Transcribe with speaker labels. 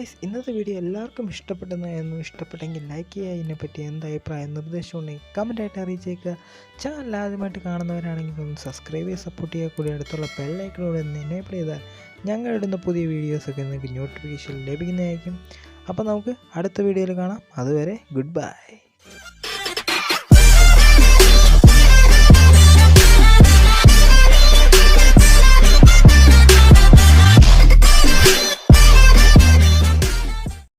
Speaker 1: Guys, ഇന്നത്തെ video എല്ലാവർക്കും ഇഷ്ടപ്പെട്ടെന്നായിരുന്നു. ഇഷ്ടപ്പെട്ടെങ്കിൽ ലൈക്ക് ചെയ്യുക. ഇതിനെപ്പറ്റി എന്താ അഭിപ്രായം നിർദ്ദേശം ഉണ്ടെങ്കിൽ കമൻറ്റായിട്ട് അറിയിച്ചേക്കുക. ചാനൽ ആദ്യമായിട്ട് കാണുന്നവരാണെങ്കിൽ ഒന്ന് സബ്സ്ക്രൈബ് ചെയ്ത് സപ്പോർട്ട് ചെയ്യുക. കൂടി അടുത്തുള്ള ബെല്ലൈക്കനോട് ഒന്ന് എനേബിൾ ചെയ്താൽ ഞങ്ങളിടുന്ന പുതിയ വീഡിയോസൊക്കെ നിങ്ങൾക്ക് നോട്ടിഫിക്കേഷൻ ലഭിക്കുന്നതായിരിക്കും. അപ്പോൾ നമുക്ക് അടുത്ത വീഡിയോയിൽ കാണാം. അതുവരെ ഗുഡ് ബൈ.